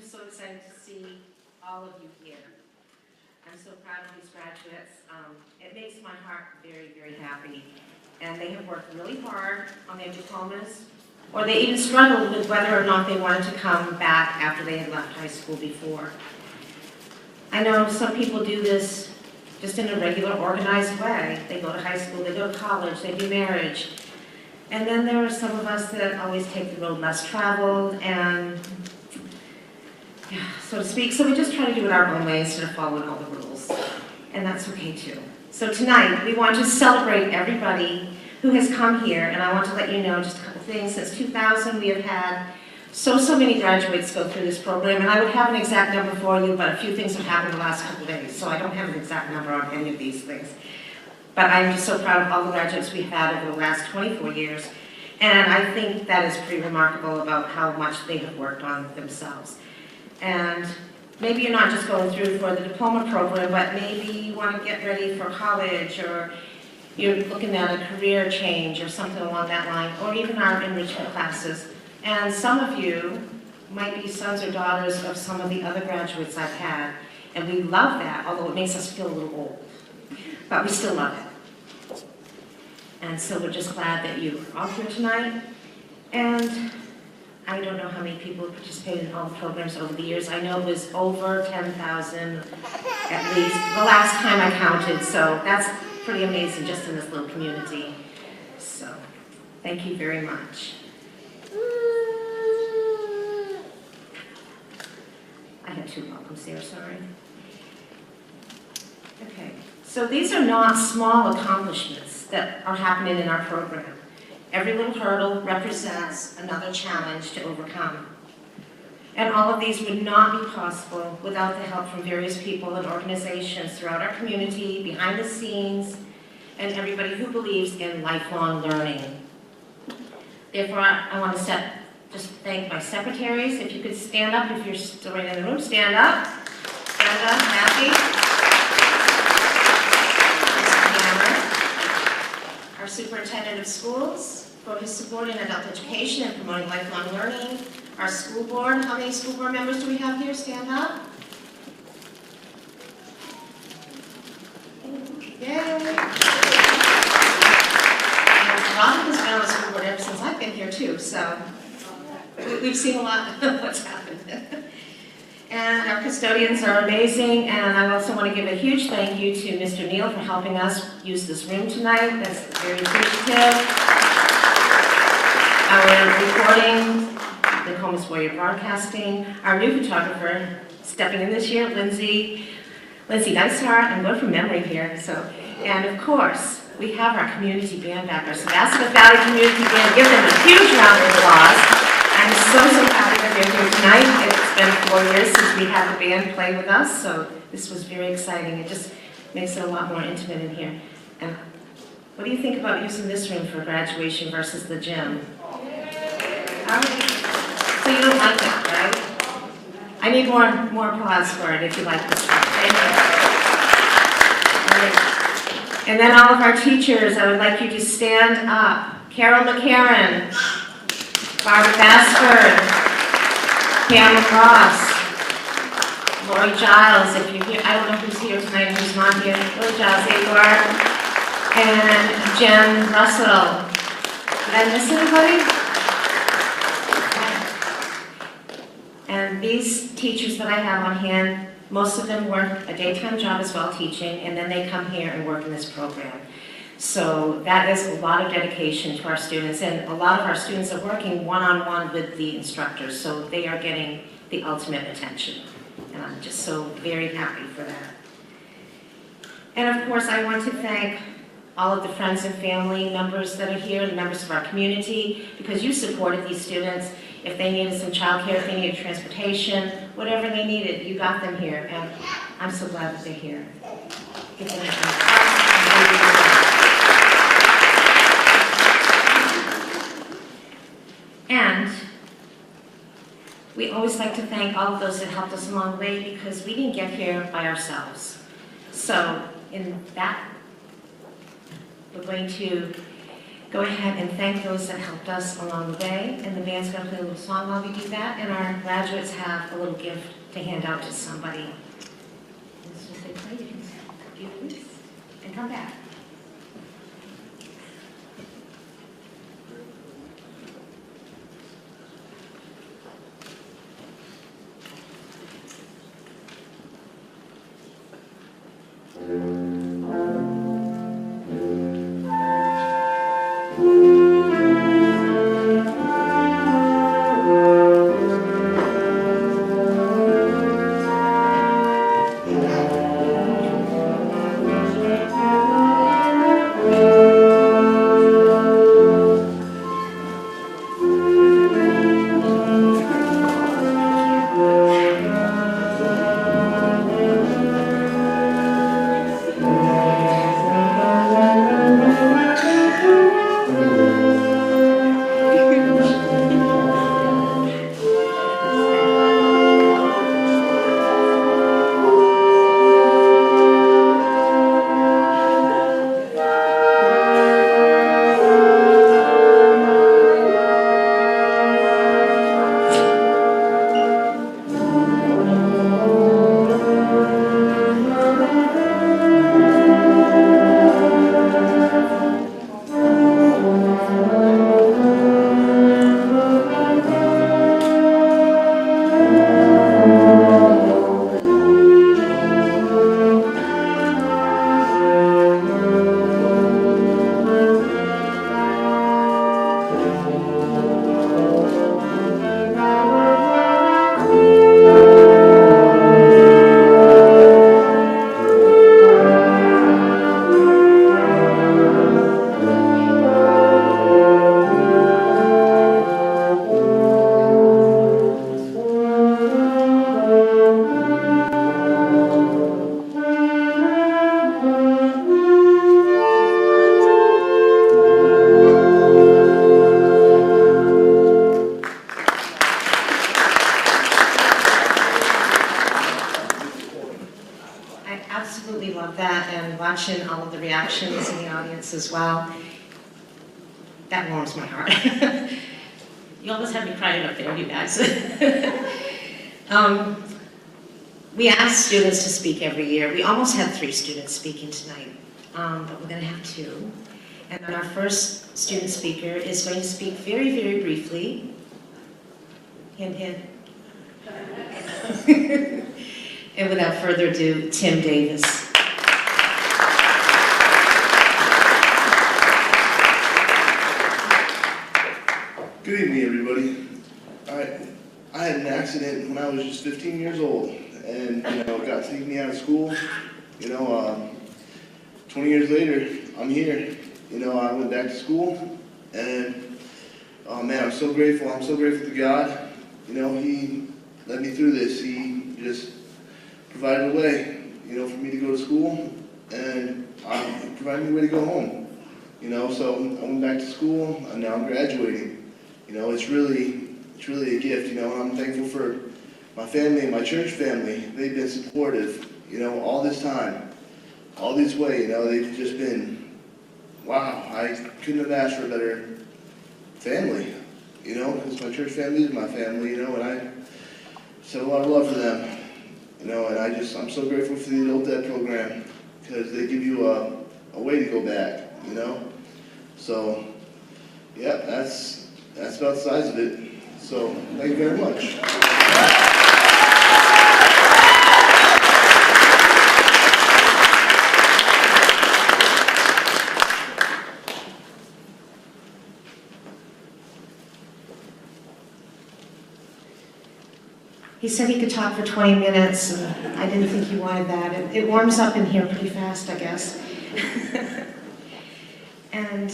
just so excited to see all of you here. I'm so proud of these graduates. It makes my heart very, very happy. And they have worked really hard on their diplomas, or they even struggled with whether or not they wanted to come back after they had left high school before. I know some people do this just in a regular, organized way. They go to high school, they go to college, they do marriage. And then there are some of us that always take the road less traveled and, yeah, so to speak. So we just try to do it our own way instead of following all the rules. And that's okay too. So tonight, we want to celebrate everybody who has come here, and I want to let you know just a couple things. Since 2000, we have had so many graduates go through this program, and I would have an exact number for you, but a few things have happened the last couple days, so I don't have an exact number on any of these things. But I'm just so proud of all the graduates we've had over the last 24 years, and I think that is pretty remarkable about how much they have worked on themselves. And maybe you're not just going through for the diploma program, but maybe you want to get ready for college, or you're looking at a career change or something along that line, or even our enrichment classes. And some of you might be sons or daughters of some of the other graduates I've had, and we love that, although it makes us feel a little old. But we still love it. And so we're just glad that you are all here tonight. And I don't know how many people participated in all the programs over the years. I know it was over 10,000 at least, the last time I counted, so that's pretty amazing just in this little community. So, thank you very much. I had two welcomes there, sorry. Okay, so these are not small accomplishments that are happening in our program. Every little hurdle represents another challenge to overcome. And all of these would not be possible without the help from various people and organizations throughout our community, behind the scenes, and everybody who believes in lifelong learning. Therefore, I want to just thank my secretaries. If you could stand up, if you're still right in the room, stand up. Stand up, Matthew. Our superintendent of schools for his support in adult education and promoting lifelong learning. Our school board, how many school board members do we have here? Stand up. Yay! Robin has been on the school board ever since I've been here too, so we've seen a lot of what's happened. And our custodians are amazing, and I also want to give a huge thank you to Mr. Neal for helping us use this room tonight. That's very appreciative. Our recording, Nokomis Warrior Broadcasting, our new photographer stepping in this year, Lindsay Dysart. I'm going from memory here. And of course, we have our community band back, our Sebastopol Valley Community Band. Give them a huge round of applause. I'm so happy that they're here tonight. It's been 4 years since we had the band play with us, so this was very exciting. It just makes it a lot more intimate in here. And what do you think about using this room for graduation versus the gym? So you don't like that, right? I need more applause for it if you like this room. Thank you. And then all of our teachers, I would like you to stand up. Carol McCarran, Barbara Bassford, Pam Lacrosse, Lori Giles, if you're here, I don't know who's here tonight and who's not here. Lori Giles, Agor, and Jen Russell. Did I miss anybody? And these teachers that I have on hand, most of them work a daytime job as well teaching, and then they come here and work in this program. So that is a lot of dedication to our students, and a lot of our students are working one-on-one with the instructors, so they are getting the ultimate attention. And I'm just so very happy for that. And of course, I want to thank all of the friends and family members that are here, the members of our community, because you supported these students. If they needed some childcare, if they needed transportation, whatever they needed, you got them here, and I'm so glad that they're here. Give them a And we always like to thank all of those that helped us along the way, because we didn't get here by ourselves. So in that, we're going to go ahead and thank those that helped us along the way, and the band's going to play a little song while we do that, and our graduates have a little gift to hand out to somebody. As soon as they play, you can give this and come back. Absolutely love that, and watching all of the reactions in the audience as well. That warms my heart. You almost have me crying up there, you guys. We ask students to speak every year. We almost had 3 students speaking tonight, but we're going to have 2. And then our first student speaker is going to speak very, very briefly. Hint, hint. And without further ado, Tim Davis. Good evening, everybody. I had an accident when I was just 15 years old, and it got to take me out of school. 20 years later, I'm here. I went back to school, and oh man, I'm so grateful. I'm so grateful to God. He led me through this. He just provided a way, for me to go to school, and provided me a way to go home. So I went back to school, and now I'm graduating. It's really a gift, and I'm thankful for my family and my church family. They've been supportive, all this time, all this way, they've just been, wow, I couldn't have asked for a better family, because my church family is my family, and I just have a lot of love for them, and I'm so grateful for the Adult Ed program, because they give you a way to go back, So, yeah, that's about the size of it. So, thank you very much. He said he could talk for 20 minutes, and I didn't think he wanted that. It warms up in here pretty fast, I guess. And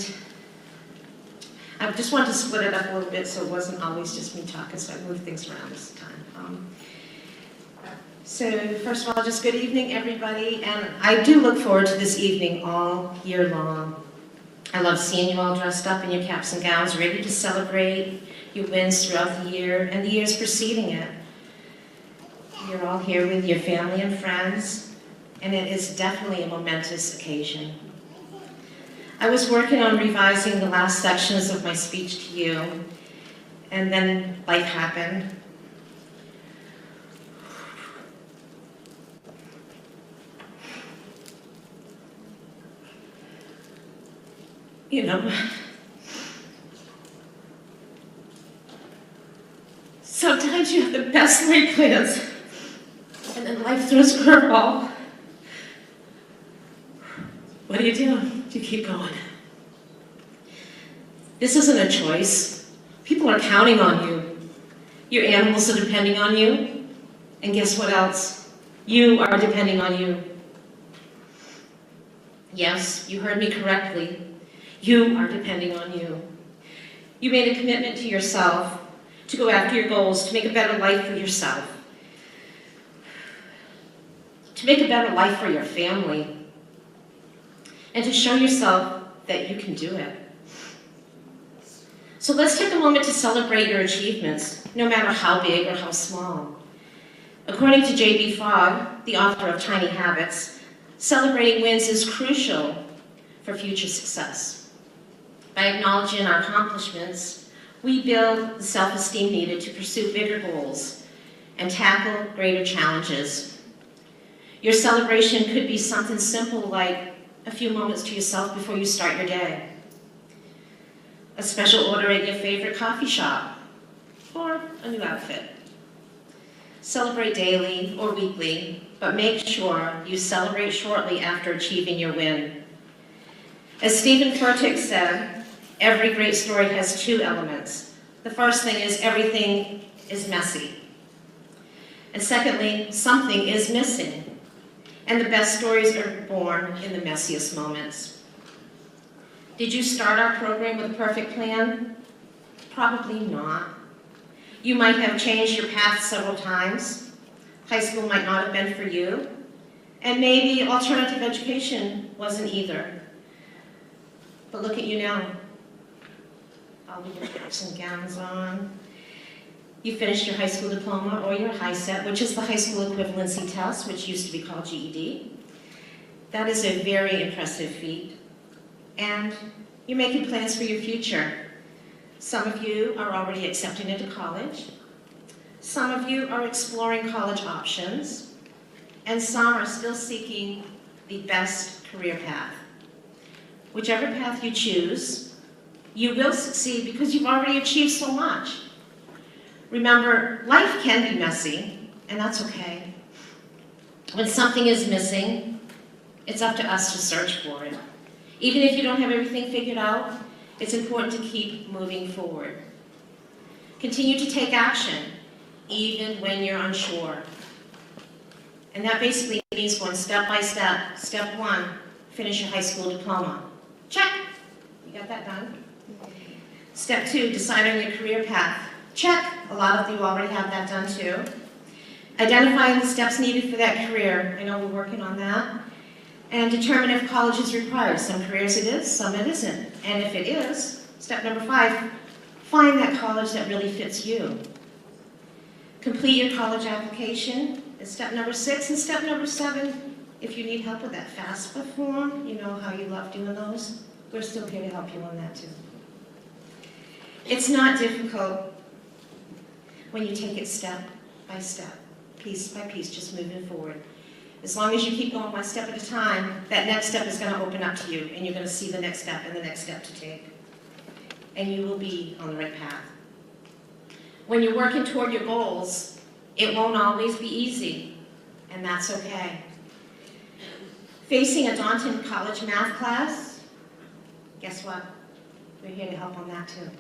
I just wanted to split it up a little bit so it wasn't always just me talking, so I moved things around this time. So first of all, just good evening, everybody. And I do look forward to this evening all year long. I love seeing you all dressed up in your caps and gowns, ready to celebrate your wins throughout the year and the years preceding it. You're all here with your family and friends, and it is definitely a momentous occasion. I was working on revising the last sections of my speech to you, and then life happened. You know, sometimes you have the best laid plans, and then life throws a curveball. What do? You keep going. This isn't a choice. People are counting on you. Your animals are depending on you. And guess what else? You are depending on you. Yes, you heard me correctly. You are depending on you. You made a commitment to yourself to go after your goals, to make a better life for yourself, to make a better life for your family, and to show yourself that you can do it. So let's take a moment to celebrate your achievements, no matter how big or how small. According to J.B. Fogg, the author of Tiny Habits, celebrating wins is crucial for future success. By acknowledging our accomplishments, we build the self-esteem needed to pursue bigger goals and tackle greater challenges. Your celebration could be something simple like a few moments to yourself before you start your day, a special order at your favorite coffee shop, or a new outfit. Celebrate daily or weekly, but make sure you celebrate shortly after achieving your win. As Stephen Furtick said, every great story has two elements. The first thing is everything is messy. And secondly, something is missing. And the best stories are born in the messiest moments. Did you start our program with a perfect plan? Probably not. You might have changed your path several times. High school might not have been for you. And maybe alternative education wasn't either. But look at you now. All the your caps and gowns on. You finished your high school diploma or your high set, which is the high school equivalency test, which used to be called GED. That is a very impressive feat. And you're making plans for your future. Some of you are already accepting into college. Some of you are exploring college options. And some are still seeking the best career path. Whichever path you choose, you will succeed because you've already achieved so much. Remember, life can be messy, and that's okay. When something is missing, it's up to us to search for it. Even if you don't have everything figured out, it's important to keep moving forward. Continue to take action, even when you're unsure. And that basically means going step by step. Step one, finish your high school diploma. Check. You got that done? Step two, decide on your career path. Check. A lot of you already have that done too. Identifying the steps needed for that career. I know we're working on that. And determine if college is required. Some careers it is, some it isn't. And if it is, step number 5, find that college that really fits you. Complete your college application is step number 6. And step number 7, if you need help with that FAFSA form, you know how you love doing those, we're still here to help you on that too. It's not difficult when you take it step by step, piece by piece, just moving forward. As long as you keep going one step at a time, that next step is going to open up to you, and you're going to see the next step and the next step to take. And you will be on the right path. When you're working toward your goals, it won't always be easy, and that's okay. Facing a daunting college math class, guess what? We're here to help on that too.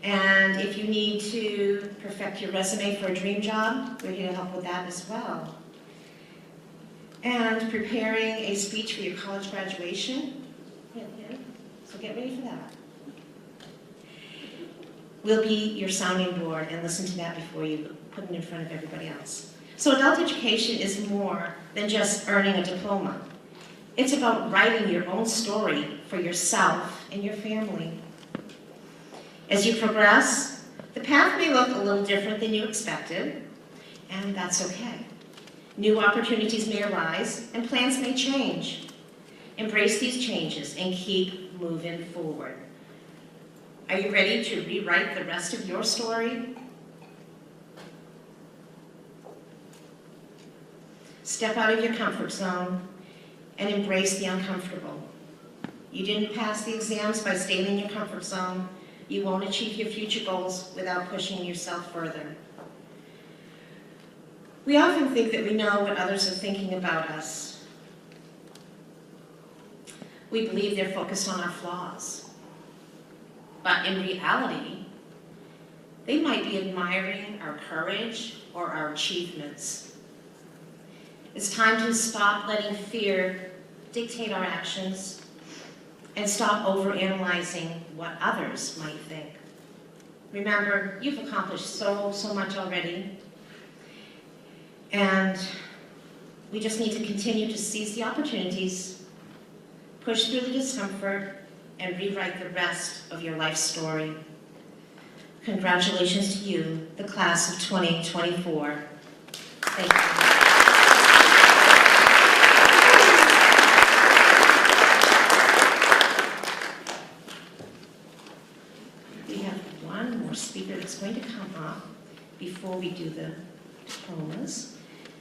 And if you need to perfect your resume for a dream job, we're here to help with that as well. And preparing a speech for your college graduation. So get ready for that. We'll be your sounding board and listen to that before you put it in front of everybody else. So adult education is more than just earning a diploma. It's about writing your own story for yourself and your family. As you progress, the path may look a little different than you expected, and that's okay. New opportunities may arise, and plans may change. Embrace these changes and keep moving forward. Are you ready to rewrite the rest of your story? Step out of your comfort zone and embrace the uncomfortable. You didn't pass the exams by staying in your comfort zone. You won't achieve your future goals without pushing yourself further. We often think that we know what others are thinking about us. We believe they're focused on our flaws. But in reality, they might be admiring our courage or our achievements. It's time to stop letting fear dictate our actions and stop overanalyzing what others might think. Remember, you've accomplished so much already, and we just need to continue to seize the opportunities, push through the discomfort, and rewrite the rest of your life story. Congratulations to you, the class of 2024. Thank you. Speaker that's going to come up before we do the diplomas.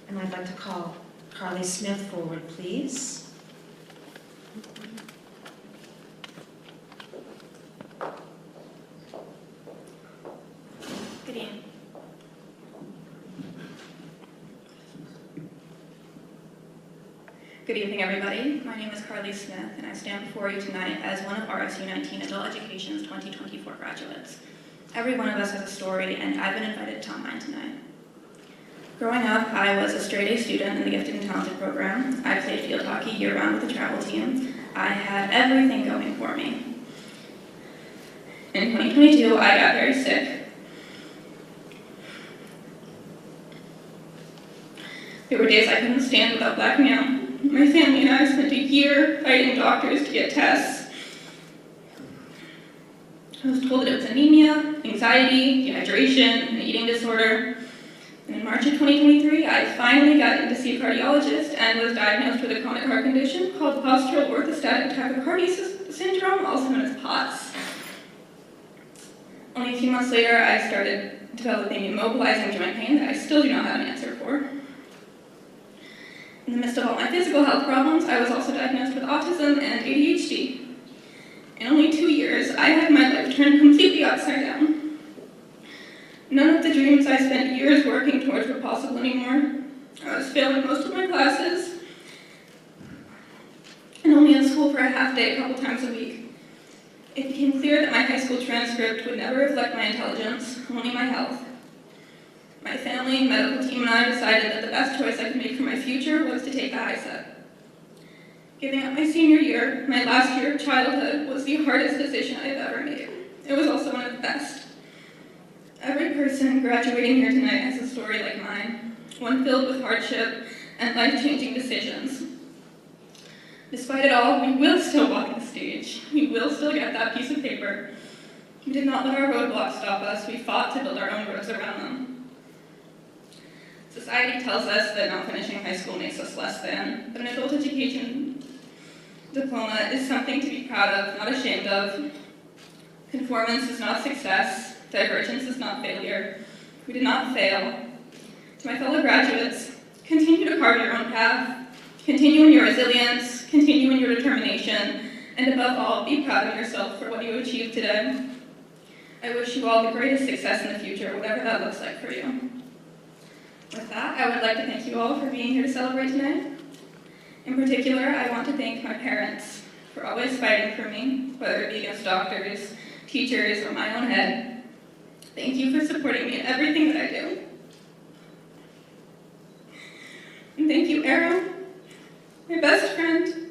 And I'd like to call Carly Smith forward, please. Good evening. Good evening, everybody. My name is Carly Smith, and I stand before you tonight as one of RSU 19 Adult Education's 2024 graduates. Every one of us has a story, and I've been invited to tell mine tonight. Growing up, I was a straight-A student in the Gifted and Talented program. I played field hockey year-round with the travel team. I had everything going for me. In 2022, I got very sick. There were days I couldn't stand without blacking out. My family and I spent a year fighting doctors to get tests. I was told that it was anemia, anxiety, dehydration, an eating disorder. And in March of 2023, I finally got in to see a cardiologist and was diagnosed with a chronic heart condition called postural orthostatic tachycardia syndrome, also known as POTS. Only a few months later, I started developing immobilizing joint pain that I still do not have an answer for. In the midst of all my physical health problems, I was also diagnosed with autism and ADHD. In only 2 years, I had my life turned completely upside down. None of the dreams I spent years working towards were possible anymore. I was failing most of my classes, and only in school for a half day a couple times a week. It became clear that my high school transcript would never reflect my intelligence, only my health. My family, medical team, and I decided that the best choice I could make for my future was to take the HiSET. Giving up my senior year, my last year of childhood, was the hardest decision I've ever made. It was also one of the best. Every person graduating here tonight has a story like mine, one filled with hardship and life-changing decisions. Despite it all, we will still walk the stage. We will still get that piece of paper. We did not let our roadblocks stop us. We fought to build our own roads around them. Society tells us that not finishing high school makes us less than, but an adult education diploma is something to be proud of, not ashamed of. Conformance is not success. Divergence is not failure. We did not fail. To my fellow graduates, continue to carve your own path. Continue in your resilience. Continue in your determination. And above all, be proud of yourself for what you achieved today. I wish you all the greatest success in the future, whatever that looks like for you. With that, I would like to thank you all for being here to celebrate tonight. In particular, I want to thank my parents for always fighting for me, whether it be against doctors, teachers, or my own head. Thank you for supporting me in everything that I do. And thank you, Arrow, my best friend,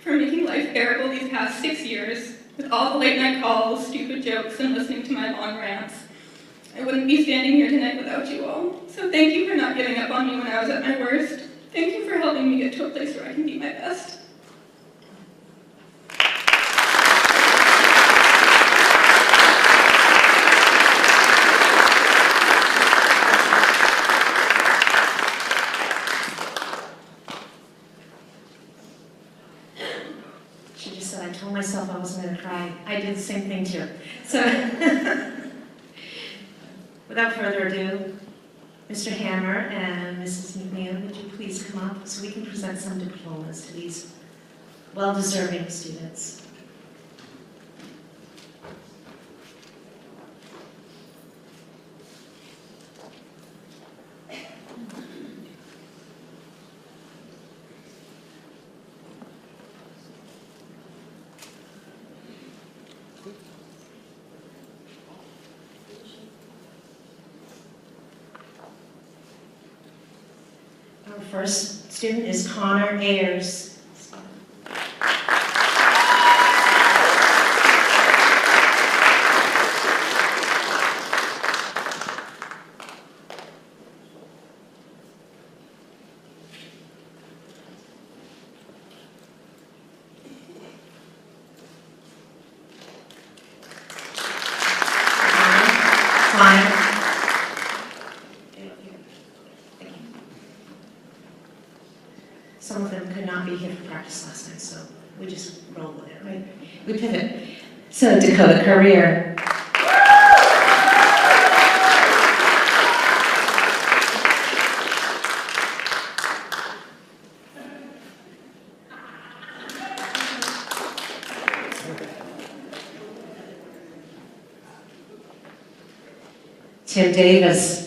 for making life bearable these past 6 years, with all the late night calls, stupid jokes, and listening to my long rants. I wouldn't be standing here tonight without you all. So thank you for not giving up on me when I was at my worst. Thank you for helping me get to a place where I can be my best. myself I wasn't going to cry. I did the same thing too. So, without further ado, Mr. Hammer and Mrs. McNeil, would you please come up so we can present some diplomas to these well-deserving students? Our first student is Connor Ayers. Fine. Some of them could not be here for practice last night, so we just roll with it, right? We pivot. So Dakota Career. Tim Davis.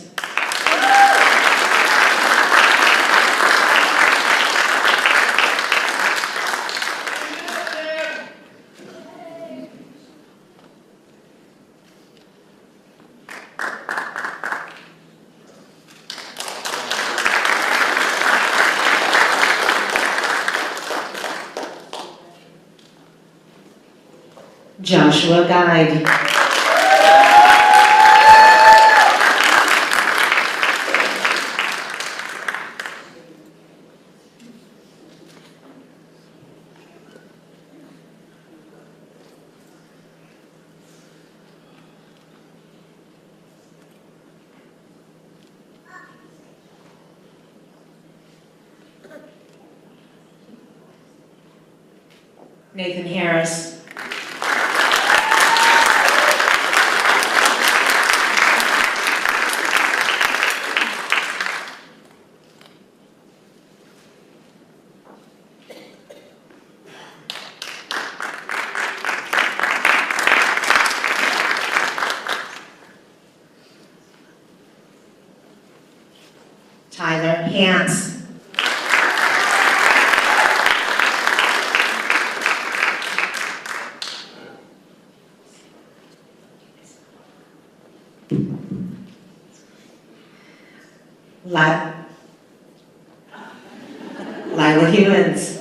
Joshua Guide. Nathan Harris. Tyler Hance. Lila Hewins.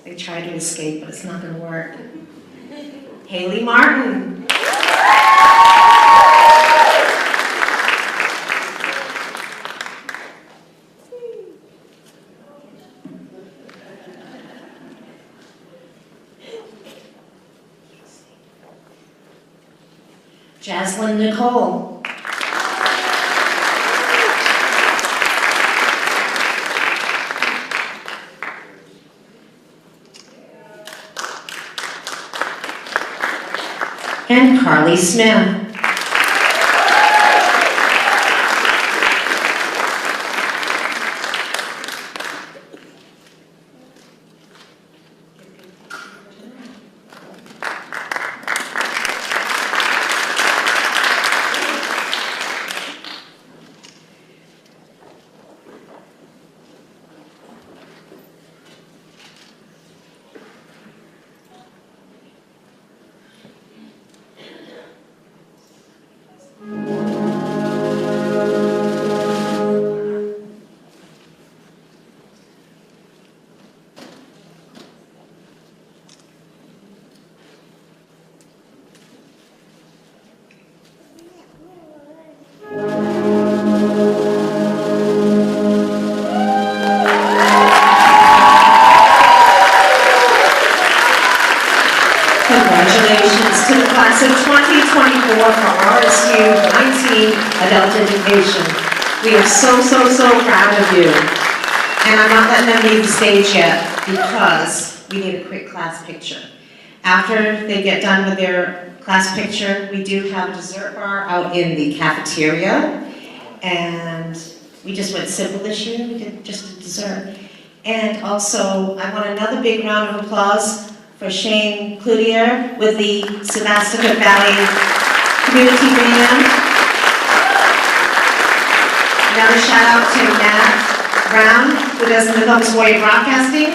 They tried to escape, but it's not going to work. Haley Martin. Jaslyn Nicole. And Carly Smith. Class of 2024 for RSU 19 Adult Education. We are so, so, so proud of you. And I'm not letting them leave the stage yet because we need a quick class picture. After they get done with their class picture, we do have a dessert bar out in the cafeteria. And we just went simple this year, we did just a dessert. And also, I want another big round of applause for Shane Cloutier with the Sebastopol Valley Community Band. Another shout out to Matt Brown, who does the Nokomis Warrior Broadcasting,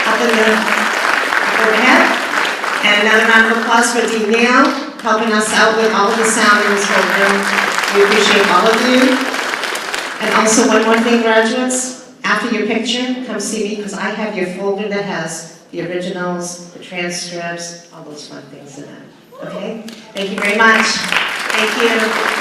up in the overhead. And another round of applause for Dee Neal, helping us out with all of the sound in this whole room. We appreciate all of you. And also one more thing, graduates, after your picture, come see me because I have your folder that has the originals, the transcripts, all those fun things in it. Okay? Thank you very much. Thank you.